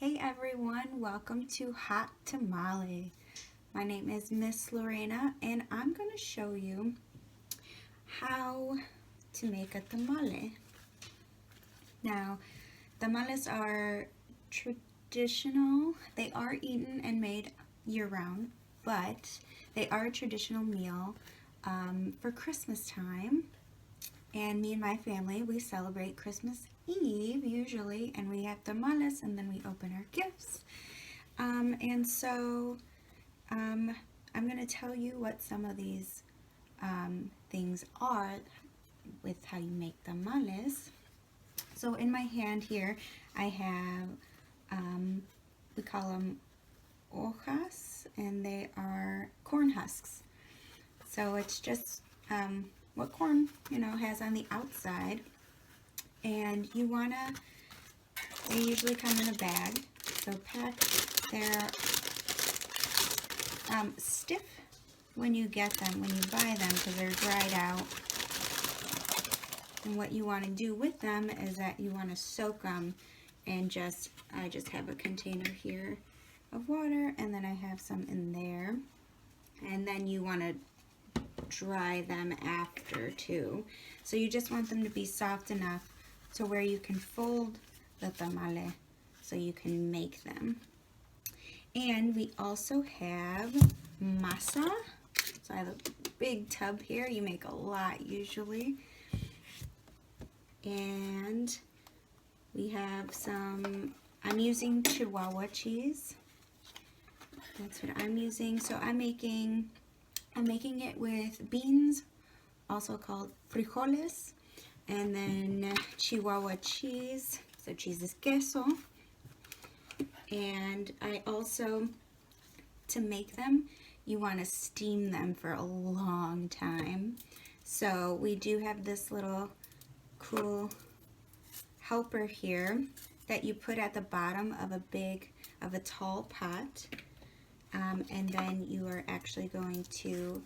Hey everyone, welcome to Hot Tamale. My name is Miss Lorena and I'm going to show you how to make a tamale. Now, tamales are traditional. They are eaten and made year-round, but they are a traditional meal for Christmas time. And me and my family, we celebrate Christmas Eve usually, and we have tamales, and then we open our gifts. I'm going to tell you what some of these things are with how you make tamales. So in my hand here, I have, we call them hojas, and they are corn husks. So it's just what corn, has on the outside. And you wanna, they usually come in a bag. So they're stiff when you get them, when you buy them, because they're dried out. And what you want to do with them is that you want to soak them and I just have a container here of water, and then I have some in there. And then you want to dry them after too. So you just want them to be soft enough to where you can fold the tamale so you can make them. And we also have masa. So I have a big tub here. You make a lot usually. And we have some, I'm using Chihuahua cheese. That's what I'm using. So I'm making it with beans, also called frijoles, and then Chihuahua cheese. So cheese is queso. And I also, to make them, you want to steam them for a long time. So we do have this little cool helper here that you put at the bottom of a tall pot. And then you are actually going to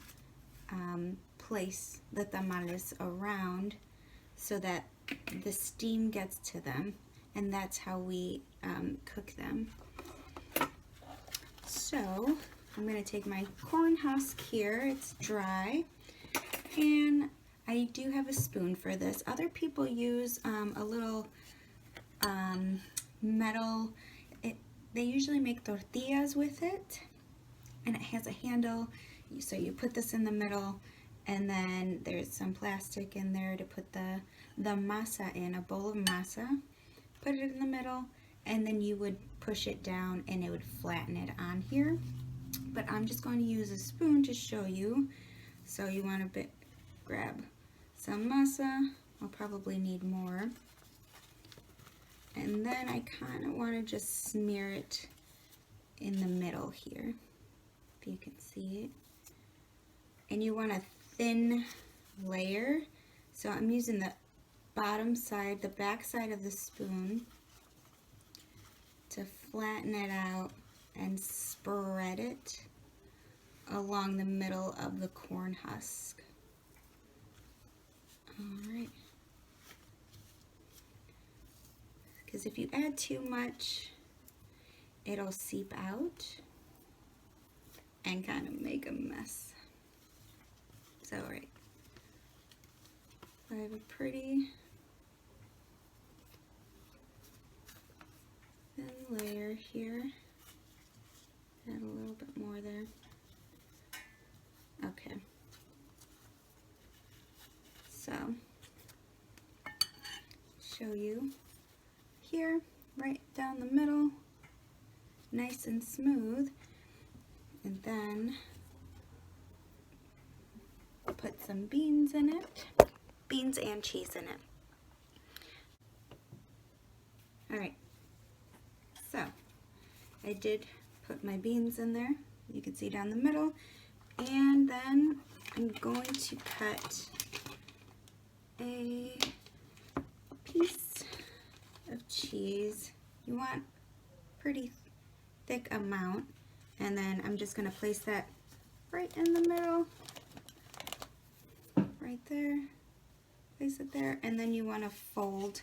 place the tamales around so that the steam gets to them, and that's how we cook them. So I'm going to take my corn husk here, it's dry, and I do have a spoon for this. Other people use a little metal, they usually make tortillas with it, and it has a handle, so you put this in the middle, and then there's some plastic in there to put the masa in, a bowl of masa. Put it in the middle, and then you would push it down and it would flatten it on here. But I'm just going to use a spoon to show you. So you want to grab some masa. I'll probably need more. And then I kind of want to just smear it in the middle here, if you can see it. And you want a thin layer. So I'm using the bottom side, the back side of the spoon to flatten it out and spread it along the middle of the corn husk. Alright. Because if you add too much, it'll seep out and kind of make a mess. So, alright. I have a pretty thin layer here. Add a little bit more there. Okay. So, show you here, right down the middle, nice and smooth, and then put some beans in it, beans and cheese in it. Alright, so I did put my beans in there, you can see down the middle, and then I'm going to cut a piece of cheese. You want pretty thick amount, and then I'm just going to place that right in the middle, right there, place it there, and then you want to fold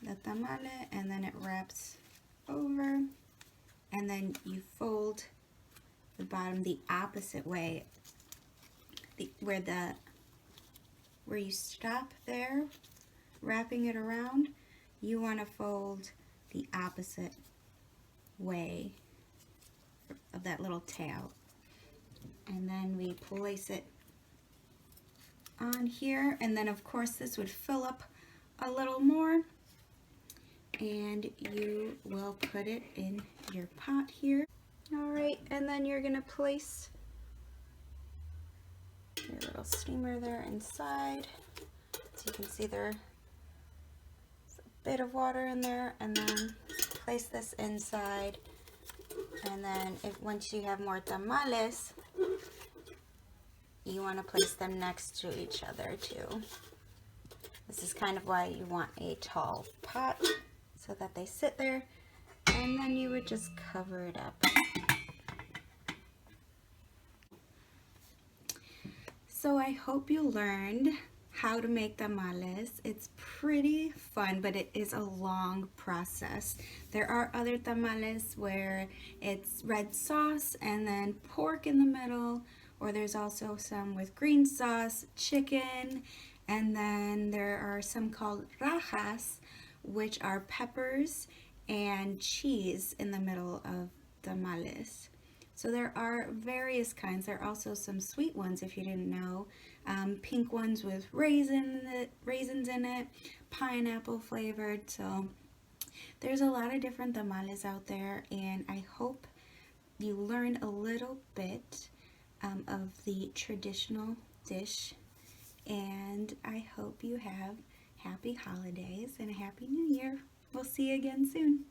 the tamale, and then it wraps over, and then you fold the bottom the opposite way. Where you stop there, wrapping it around, you want to fold the opposite way of that little tail. And then we place it on here, and then of course this would fill up a little more, and you will put it in your pot here. Alright, and then you're going to place your little steamer there inside. So you can see there's a bit of water in there, and then place this inside. And then once you have more tamales, you want to place them next to each other too. This is kind of why you want a tall pot, so that they sit there, and then you would just cover it up. So I hope you learned how to make tamales. It's pretty fun, but it is a long process. There are other tamales where it's red sauce and then pork in the middle, or there's also some with green sauce, chicken, and then there are some called rajas, which are peppers and cheese in the middle of tamales. So there are various kinds. There are also some sweet ones, if you didn't know. Pink ones with raisins in it, pineapple flavored. So there's a lot of different tamales out there, and I hope you learned a little bit of the traditional dish, and I hope you have happy holidays and a happy new year. We'll see you again soon.